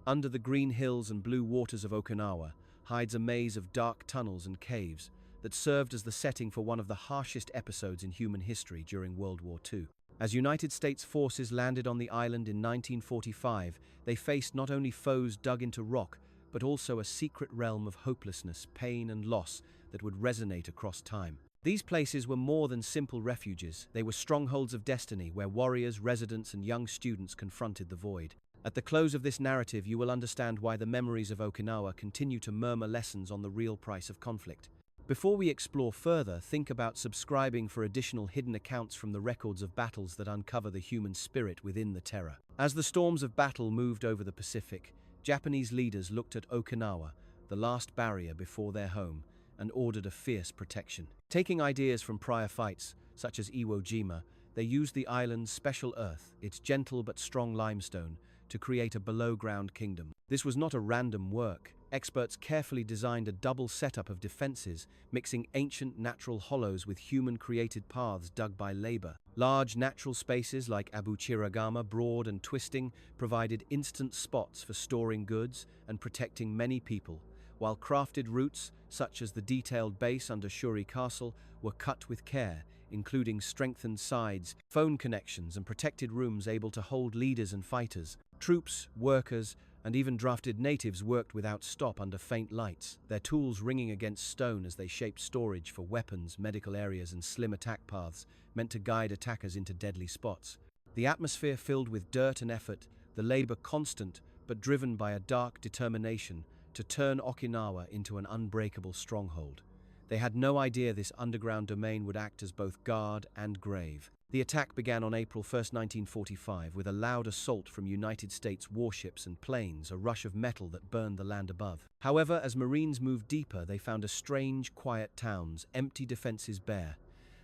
Under the green hills and blue waters of Okinawa hides a maze of dark tunnels and caves that served as the setting for one of the harshest episodes in human history during World War II. As United States forces landed on the island in 1945, they faced not only foes dug into rock, but also a secret realm of hopelessness, pain, and loss that would resonate across time. These places were more than simple refuges. They were strongholds of destiny where warriors, residents, and young students confronted the void. At the close of this narrative, you will understand why the memories of Okinawa continue to murmur lessons on the real price of conflict. Before we explore further, think about subscribing for additional hidden accounts from the records of battles that uncover the human spirit within the terror. As the storms of battle moved over the Pacific, Japanese leaders looked at Okinawa, the last barrier before their home, and ordered a fierce protection. Taking ideas from prior fights, such as Iwo Jima, they used the island's special earth, its gentle but strong limestone, to create a below-ground kingdom. This was not a random work. Experts carefully designed a double setup of defenses, mixing ancient natural hollows with human-created paths dug by labor. Large natural spaces like Abu Chiragama, broad and twisting, provided instant spots for storing goods and protecting many people, while crafted routes, such as the detailed base under Himeyuri Castle, were cut with care, including strengthened sides, phone connections, and protected rooms able to hold leaders and fighters. Troops, workers, and even drafted natives worked without stop under faint lights, their tools ringing against stone as they shaped storage for weapons, medical areas, and slim attack paths meant to guide attackers into deadly spots. The atmosphere filled with dirt and effort, the labor constant but driven by a dark determination to turn Okinawa into an unbreakable stronghold. They had no idea this underground domain would act as both guard and grave. The attack began on April 1, 1945, with a loud assault from United States warships and planes, a rush of metal that burned the land above. However, as Marines moved deeper, they found a strange, quiet towns, empty defenses bare.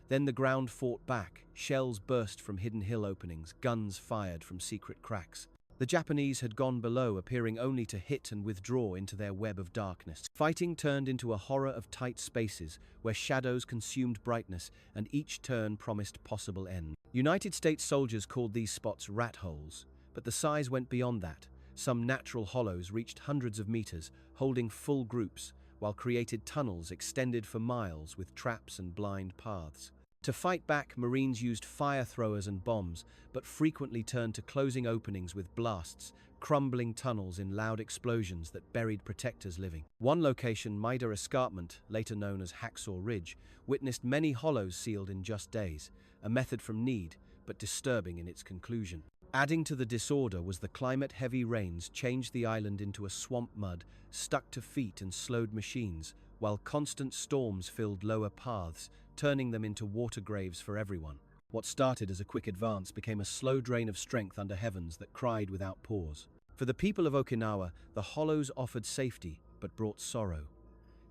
Then the ground fought back, shells burst from hidden hill openings, guns fired from secret cracks. The Japanese had gone below, appearing only to hit and withdraw into their web of darkness. Fighting turned into a horror of tight spaces, where shadows consumed brightness, and each turn promised possible end. United States soldiers called these spots rat holes, but the size went beyond that. Some natural hollows reached hundreds of meters, holding full groups, while created tunnels extended for miles with traps and blind paths. To fight back, Marines used fire throwers and bombs, but frequently turned to closing openings with blasts, crumbling tunnels in loud explosions that buried protectors living. One location, Maida Escarpment, later known as Hacksaw Ridge, witnessed many hollows sealed in just days, a method from need, but disturbing in its conclusion. Adding to the disorder was the climate-heavy rains changed the island into a swamp mud, stuck to feet and slowed machines, while constant storms filled lower paths, turning them into water graves for everyone. What started as a quick advance became a slow drain of strength under heavens that cried without pause. For the people of Okinawa, the hollows offered safety, but brought sorrow.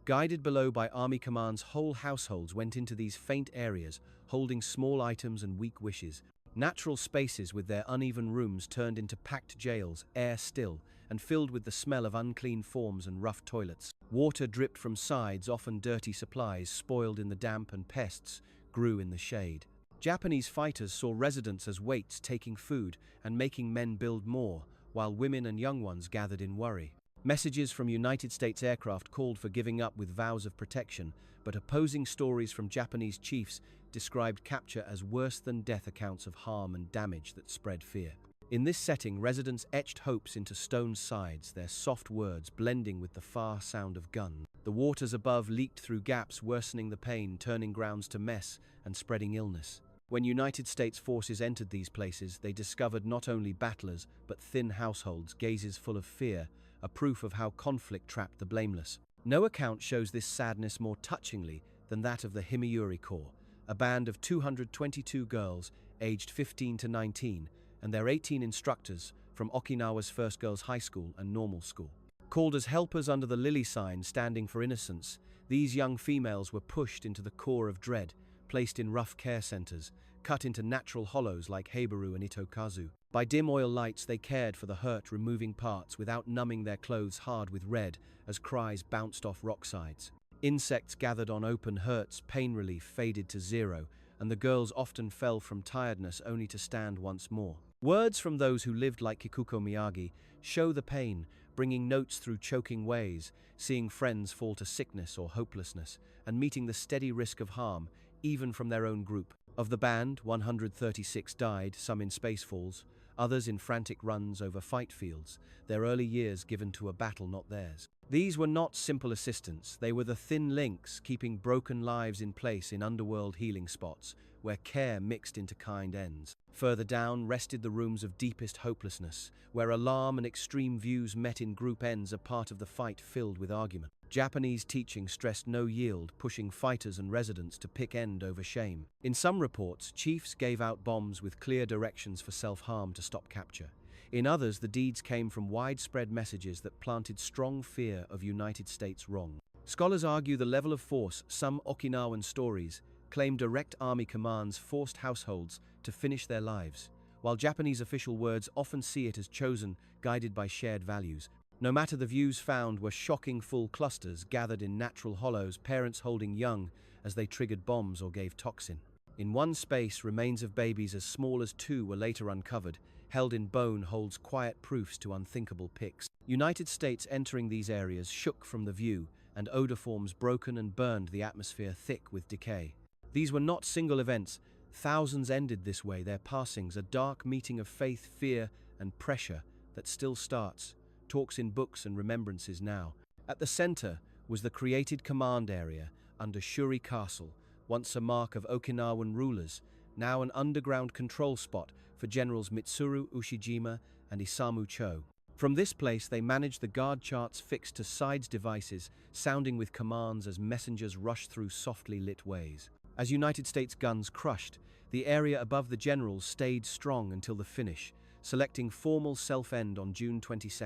Guided below by army commands, whole households went into these faint areas, holding small items and weak wishes. Natural spaces with their uneven rooms turned into packed jails, air still, and filled with the smell of unclean forms and rough toilets. Water dripped from sides, often dirty supplies, spoiled in the damp, and pests grew in the shade. Japanese fighters saw residents as weights, taking food and making men build more, while women and young ones gathered in worry. Messages from United States aircraft called for giving up with vows of protection, but opposing stories from Japanese chiefs described capture as worse-than-death accounts of harm and damage that spread fear. In this setting, residents etched hopes into stone sides, their soft words blending with the far sound of guns. The waters above leaked through gaps, worsening the pain, turning grounds to mess and spreading illness. When United States forces entered these places, they discovered not only battlers, but thin households, gazes full of fear, a proof of how conflict trapped the blameless. No account shows this sadness more touchingly than that of the Himeyuri Corps, a band of 222 girls aged 15 to 19, and their 18 instructors from Okinawa's first girls' high school and normal school. Called as helpers under the lily sign standing for innocence, these young females were pushed into the core of dread, placed in rough care centers, cut into natural hollows like Haiburu and Itokazu. By dim oil lights, they cared for the hurt, removing parts without numbing their clothes hard with red as cries bounced off rock sides. Insects gathered on open hurts, pain relief faded to zero, and the girls often fell from tiredness only to stand once more. Words from those who lived like Kikuko Miyagi show the pain, bringing notes through choking ways, seeing friends fall to sickness or hopelessness, and meeting the steady risk of harm, even from their own group. Of the band, 136 died, some in spacefalls, others in frantic runs over fight fields, their early years given to a battle not theirs. These were not simple assistants, they were the thin links keeping broken lives in place in underworld healing spots, where care mixed into kind ends. Further down rested the rooms of deepest hopelessness, where alarm and extreme views met in group ends, a part of the fight filled with argument. Japanese teaching stressed no yield, pushing fighters and residents to pick end over shame. In some reports, chiefs gave out bombs with clear directions for self-harm to stop capture. In others, the deeds came from widespread messages that planted strong fear of United States wrong. Scholars argue the level of force. Some Okinawan stories claim direct army commands forced households to finish their lives, while Japanese official words often see it as chosen, guided by shared values. No matter, the views found were shocking full clusters gathered in natural hollows, parents holding young as they triggered bombs or gave toxin. In one space, remains of babies as small as 2 were later uncovered, held in bone holds quiet proofs to unthinkable pics. United States entering these areas shook from the view, and odor forms broken and burned the atmosphere thick with decay. These were not single events. Thousands ended this way, their passings a dark meeting of faith, fear, and pressure that still starts, talks in books and remembrances now. At the center was the created command area under Shuri Castle, once a mark of Okinawan rulers, now an underground control spot for generals Mitsuru Ushijima and Isamu Cho. From this place they managed the guard charts fixed to sides devices, sounding with commands as messengers rushed through softly lit ways. As United States guns crushed, the area above the generals stayed strong until the finish, selecting formal self-end on June 22,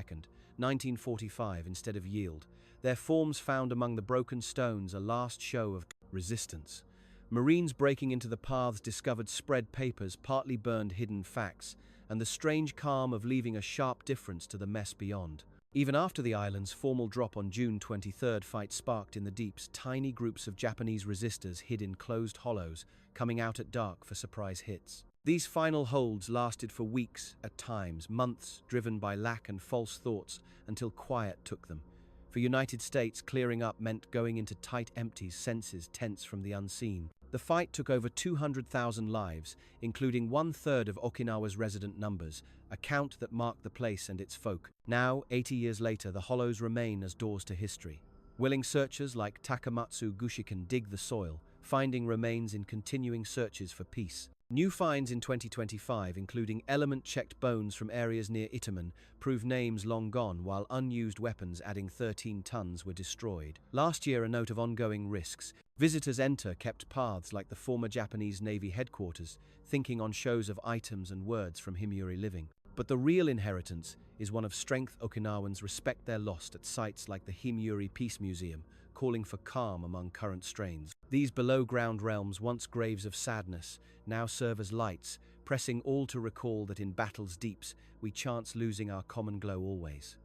1945 instead of yield, their forms found among the broken stones a last show of resistance. Marines breaking into the paths discovered spread papers, partly burned hidden facts, and the strange calm of leaving a sharp difference to the mess beyond. Even after the island's formal drop on June 23, fight sparked in the deeps, tiny groups of Japanese resistors hid in closed hollows, coming out at dark for surprise hits. These final holds lasted for weeks, at times months, driven by lack and false thoughts, until quiet took them. For United States, clearing up meant going into tight empties, senses tense from the unseen. The fight took over 200,000 lives, including 1/3 of Okinawa's resident numbers, a count that marked the place and its folk. Now, 80 years later, the hollows remain as doors to history. Willing searchers like Takamatsu Gushikan dig the soil, finding remains in continuing searches for peace. New finds in 2025, including element-checked bones from areas near Itaman, prove names long gone, while unused weapons adding 13 tons were destroyed. Last year, a note of ongoing risks. Visitors enter kept paths like the former Japanese Navy headquarters, thinking on shows of items and words from Himeyuri living. But the real inheritance is one of strength. Okinawans respect their lost at sites like the Himeyuri Peace Museum, calling for calm among current strains. These below-ground realms, once graves of sadness, now serve as lights, pressing all to recall that in battle's deeps we chance losing our common glow always.